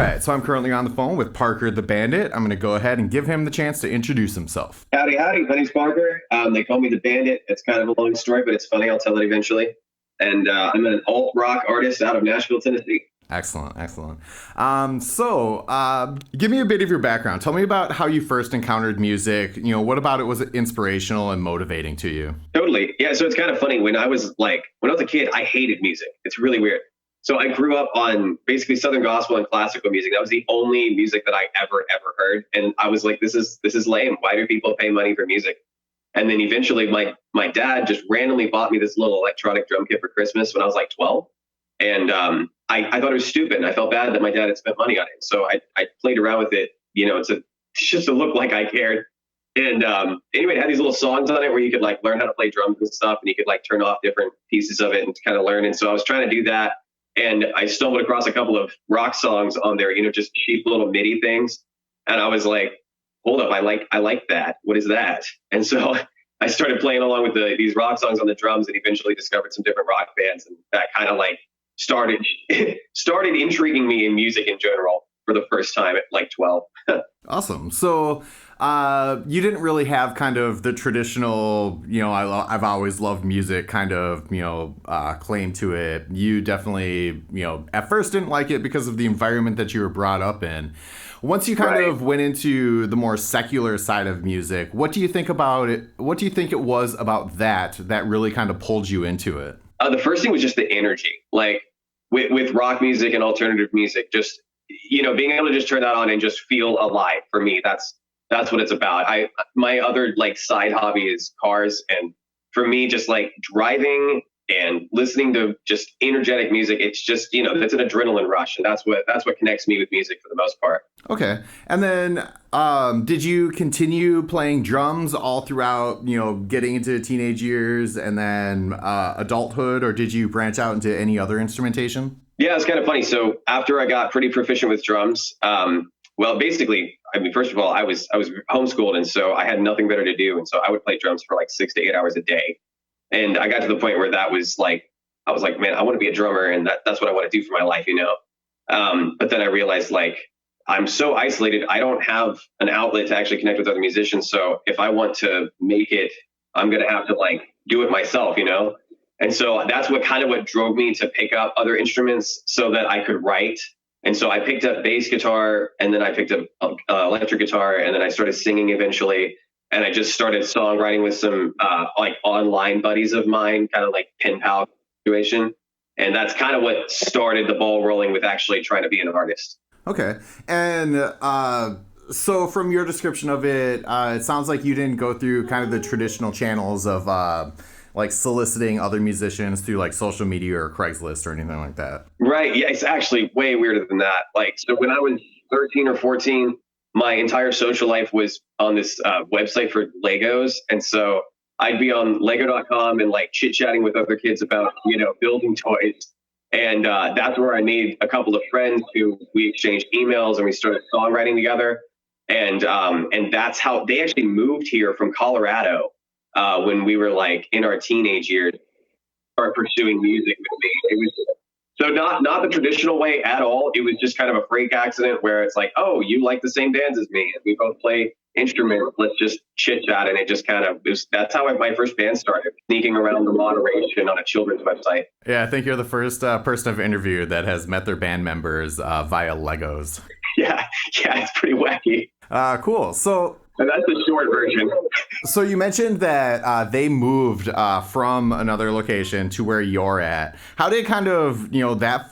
right, so I'm currently on the phone with Parker the Bandit. I'm going to go ahead and give him the chance to introduce himself. Howdy, howdy. My name's Parker. They call me the Bandit. It's kind of a long story, but it's funny. I'll tell it eventually. And I'm an alt rock artist out of Nashville, Tennessee. Excellent, excellent. Give me a bit of your background. Tell me about how you first encountered music. What about it was inspirational and motivating to you? Totally. Yeah. So it's kind of funny. When I was a kid, I hated music. It's really weird. So I grew up on basically Southern gospel and classical music. That was the only music that I ever heard. And I was like, this is lame. Why do people pay money for music? And then eventually my dad just randomly bought me this little electronic drum kit for Christmas when I was like 12. And I thought it was stupid. And I felt bad that my dad had spent money on it. So I played around with it, just to look like I cared. And anyway, it had these little songs on it where you could learn how to play drums and stuff. And you could turn off different pieces of it and kind of learn. And so I was trying to do that. And I stumbled across a couple of rock songs on there, just cheap little MIDI things. And I was like, hold up, I like that. What is that? And so I started playing along with these rock songs on the drums and eventually discovered some different rock bands. And that kind of started intriguing me in music in general for the first time at 12. Awesome. So you didn't really have kind of the traditional, I've always loved music kind of, claim to it. You definitely, at first didn't like it because of the environment that you were brought up in. Once you kind of went into the more secular side of music, what do you think about it? What do you think it was about that really kind of pulled you into it? The first thing was just the energy, with rock music and alternative music, just, being able to just turn that on and just feel alive. For me, that's what it's about. My other side hobby is cars. And for me, just driving and listening to just energetic music, it's just, that's an adrenaline rush. And that's what connects me with music for the most part. Okay. And then did you continue playing drums all throughout, getting into teenage years and then adulthood, or did you branch out into any other instrumentation? Yeah, it's kind of funny. So after I got pretty proficient with drums, basically, first of all, I was homeschooled, and so I had nothing better to do. And so I would play drums for 6 to 8 hours a day. And I got to the point where that was I was like, man, I want to be a drummer, and that's what I want to do for my life, But then I realized I'm so isolated. I don't have an outlet to actually connect with other musicians. So if I want to make it, I'm going to have to do it myself, And so that's what drove me to pick up other instruments so that I could write. And so I picked up bass guitar, and then I picked up electric guitar, and then I started singing eventually. And I just started songwriting with some online buddies of mine, kind of pen pal situation. And that's kind of what started the ball rolling with actually trying to be an artist. Okay. And so from your description of it, it sounds like you didn't go through kind of the traditional channels of soliciting other musicians through social media or Craigslist or anything like that. Right. Yeah, it's actually way weirder than that. So when I was 13 or 14, my entire social life was on this website for Legos. And so I'd be on lego.com and chit-chatting with other kids about, building toys. And that's where I made a couple of friends who we exchanged emails and we started songwriting together. And that's how they actually moved here from Colorado when we were in our teenage years, start pursuing music with me. It was so not the traditional way at all. It was just kind of a freak accident where it's oh, you like the same bands as me, and we both play instruments. Let's just chit chat, and it just kind of that's how my first band started, sneaking around the moderation on a children's website. Yeah, I think you're the first person I've interviewed that has met their band members via Legos. Yeah, it's pretty wacky. Cool. And that's the short version. So you mentioned that they moved from another location to where you're at. How did kind of,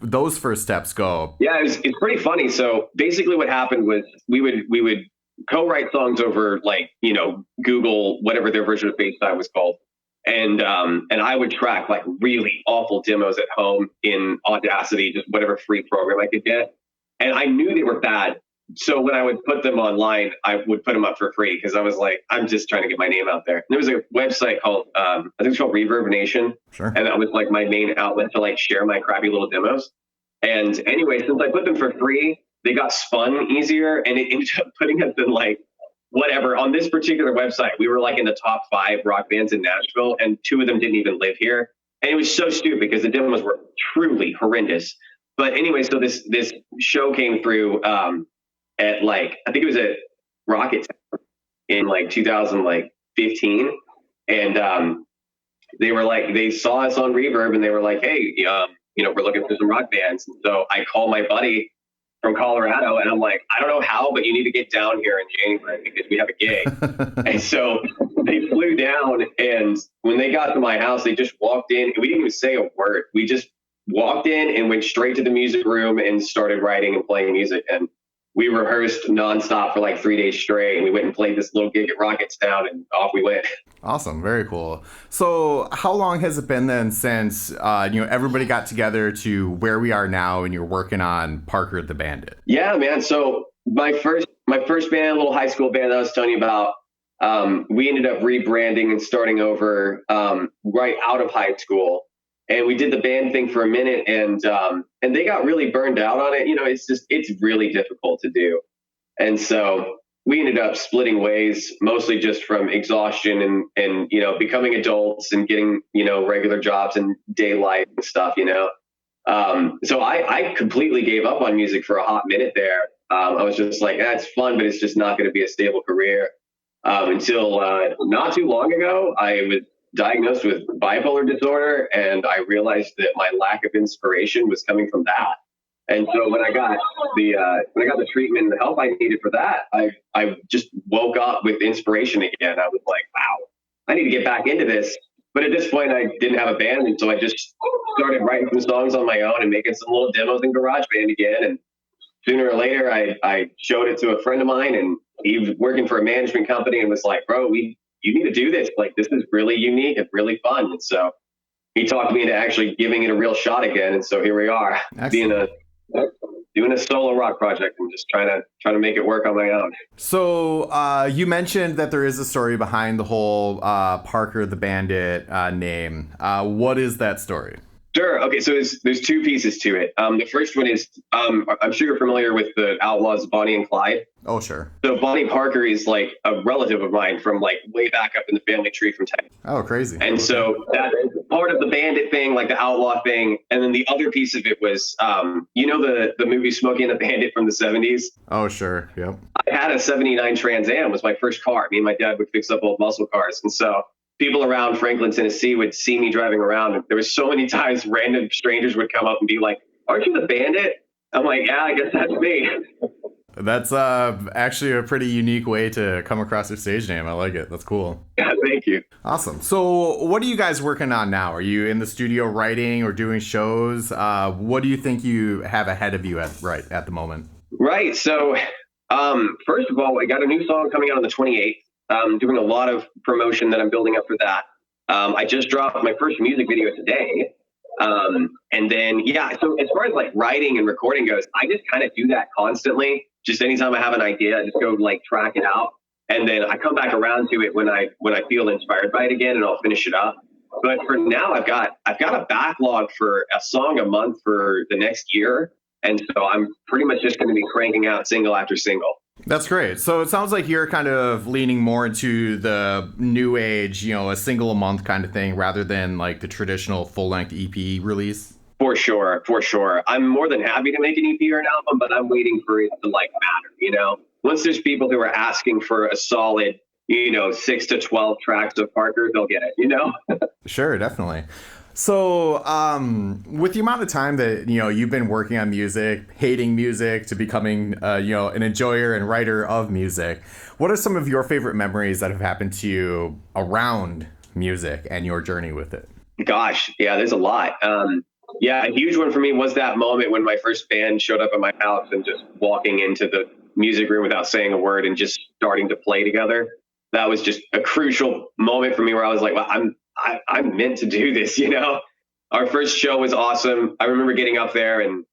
those first steps go? Yeah, it's pretty funny. So basically what happened was we would co-write songs over Google, whatever their version of FaceTime was called. And I would track really awful demos at home in Audacity, just whatever free program I could get. And I knew they were bad. So when I would put them online, I would put them up for free because I was I'm just trying to get my name out there. And there was a website called, I think it's called Reverb Nation. Sure. And that was my main outlet to share my crappy little demos. And anyway, since I put them for free, they got spun easier, and it ended up putting us in whatever. On this particular website, we were in the top 5 rock bands in Nashville, and 2 of them didn't even live here. And it was so stupid because the demos were truly horrendous. But anyway, so this show came through at like, I think it was at Rocket in like 2015, and they were like, they saw us on Reverb and they were like, hey, we're looking for some rock bands. And so I called my buddy from Colorado and I'm like, I don't know how, but you need to get down here in January because we have a gig. And so they flew down, and when they got to my house, they just walked in and we didn't even say a word. We just walked in and went straight to the music room and started writing and playing music. And we rehearsed nonstop for like 3 days straight. And we went and played this little gig at Rocketstown, and off we went. Awesome. Very cool. So how long has it been then since, everybody got together to where we are now and you're working on Parker the Bandit? Yeah, man. So my first band, little high school band that I was telling you about, we ended up rebranding and starting over right out of high school. And we did the band thing for a minute, and they got really burned out on it. It's really difficult to do. And so we ended up splitting ways, mostly just from exhaustion and becoming adults and getting, regular jobs and day life and stuff, So I completely gave up on music for a hot minute there. I was just like, that's fun, but it's just not going to be a stable career. Until not too long ago, I was diagnosed with bipolar disorder, and I realized that my lack of inspiration was coming from that. And so when I got the treatment and the help I needed for that, I just woke up with inspiration again. I was like, wow, I need to get back into this. But at this point, I didn't have a band, and so I just started writing some songs on my own and making some little demos in GarageBand again. And sooner or later, I showed it to a friend of mine, and he was working for a management company and was like, bro, you need to do this. Like, this is really unique and really fun. And so he talked me into actually giving it a real shot again. And so here we are, doing a solo rock project and just trying to make it work on my own. So you mentioned that there is a story behind the whole Parker the Bandit name. What is that story? Sure. Okay. So there's two pieces to it. The first one is, I'm sure you're familiar with the Outlaws, Bonnie and Clyde. Oh, sure. So Bonnie Parker is like a relative of mine from like way back up in the family tree from Texas. Oh, crazy. And so that is part of the Bandit thing, like the outlaw thing. And then the other piece of it was, the movie Smokey and the Bandit from the 70s? Oh, sure. Yep. I had a 79 Trans Am, was my first car. Me and my dad would fix up old muscle cars. And so people around Franklin, Tennessee would see me driving around. And there was so many times random strangers would come up and be like, aren't you the Bandit? I'm like, yeah, I guess that's me. That's actually a pretty unique way to come across your stage name. I like it. That's cool. Yeah, thank you. Awesome. So what are you guys working on now? Are you in the studio writing or doing shows? What do you think you have ahead of you at the moment? Right. So first of all, I got a new song coming out on the 28th. I'm doing a lot of promotion that I'm building up for that. I just dropped my first music video today. And then, so as far as like writing and recording goes, I just kind of do that constantly. Just anytime I have an idea, I just go like track it out. And then I come back around to it when I feel inspired by it again, and I'll finish it up. But for now, I've got a backlog for a song a month for the next year. And so I'm pretty much just going to be cranking out single after single. That's great. So it sounds like you're kind of leaning more into the new age, a single a month kind of thing rather than like the traditional full-length EP release. For sure. I'm more than happy to make an EP or an album, but I'm waiting for it to like matter, Once there's people who are asking for a solid, 6 to 12 tracks of Parker, they'll get it, Sure, definitely. So with the amount of time that, you've been working on music, hating music to becoming, an enjoyer and writer of music, what are some of your favorite memories that have happened to you around music and your journey with it? Gosh, yeah, there's a lot. A huge one for me was that moment when my first band showed up at my house and just walking into the music room without saying a word and just starting to play together. That was just a crucial moment for me where I was like, well, I'm meant to do this, Our first show was awesome. I remember getting up there and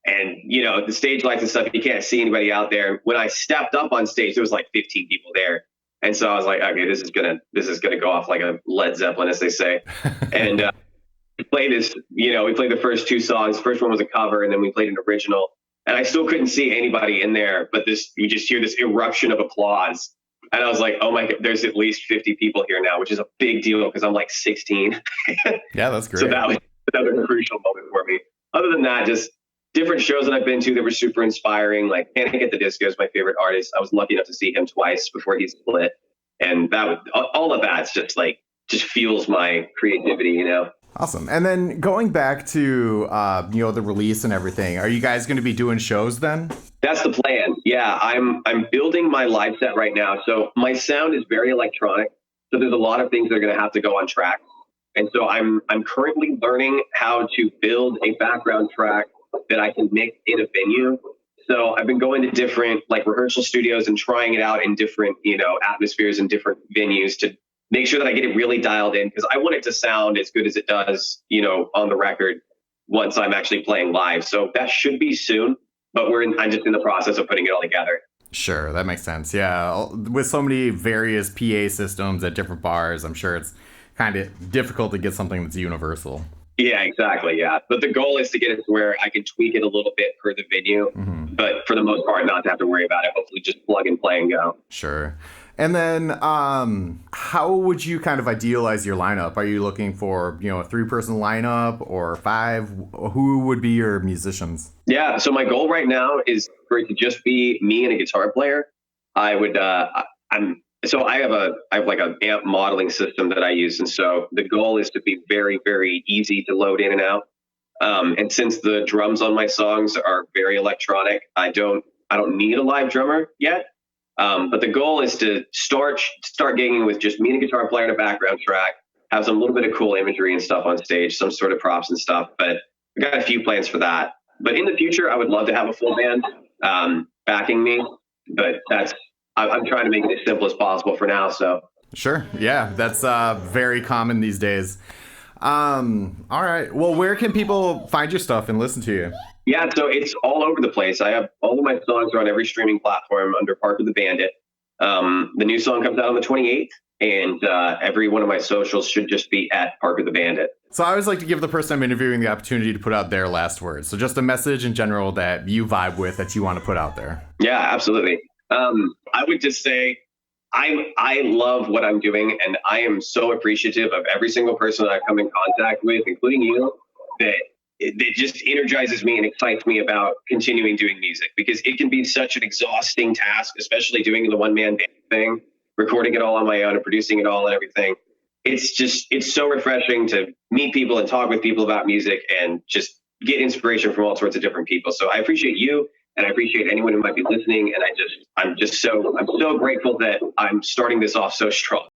the stage lights and stuff, you can't see anybody out there. When I stepped up on stage, there was like 15 people there. And so I was like, okay, this is gonna go off like a Led Zeppelin, as they say. And we played the first two songs. First one was a cover, and then we played an original. And I still couldn't see anybody in there, but you just hear this eruption of applause. And I was like, oh my God, there's at least 50 people here now, which is a big deal because I'm like 16. Yeah, that's great. So that was another crucial moment for me. Other than that, just different shows that I've been to that were super inspiring. Like Panic at the Disco is my favorite artist. I was lucky enough to see him twice before he split, and that was all of that's just like just fuels my creativity, you know. Awesome. And then going back to the release and everything, are you guys going to be doing shows then? That's the plan. Yeah, I'm building my live set right now. So my sound is very electronic. So there's a lot of things that are going to have to go on track. And so I'm currently learning how to build a background track that I can mix in a venue. So I've been going to different like rehearsal studios and trying it out in different, atmospheres and different venues to make sure that I get it really dialed in, because I want it to sound as good as it does, on the record once I'm actually playing live. So that should be soon, but I'm just in the process of putting it all together. Sure, that makes sense. Yeah, with so many various PA systems at different bars, I'm sure it's kind of difficult to get something that's universal. Yeah, exactly. Yeah. But the goal is to get it to where I can tweak it a little bit per the venue, but for the most part, not to have to worry about it. Hopefully just plug and play and go. Sure. And then how would you kind of idealize your lineup? Are you looking for, a 3-person lineup or 5? Who would be your musicians? Yeah. So my goal right now is for it to just be me and a guitar player. I have like an amp modeling system that I use. And so the goal is to be very, very easy to load in and out. And since the drums on my songs are very electronic, I don't need a live drummer yet. But the goal is to start gigging with just me and a guitar player and a background track, have some little bit of cool imagery and stuff on stage, some sort of props and stuff. But I got a few plans for that. But in the future, I would love to have a full band backing me. But I'm trying to make it as simple as possible for now. So sure, yeah, that's very common these days. All right. Well, where can people find your stuff and listen to you? Yeah, so it's all over the place. I have all of my songs are on every streaming platform under Parker the Bandit. The new song comes out on the 28th, and every one of my socials should just be at Parker the Bandit. So I always like to give the person I'm interviewing the opportunity to put out their last words. So just a message in general that you vibe with, that you want to put out there. Yeah, absolutely. I would just say I love what I'm doing, and I am so appreciative of every single person that I come in contact with, including you, that it just energizes me and excites me about continuing doing music, because it can be such an exhausting task, especially doing the one-man band thing, recording it all on my own and producing it all and everything. It's so refreshing to meet people and talk with people about music and just get inspiration from all sorts of different people. So I appreciate you, and I appreciate anyone who might be listening. And I'm so grateful that I'm starting this off so strong.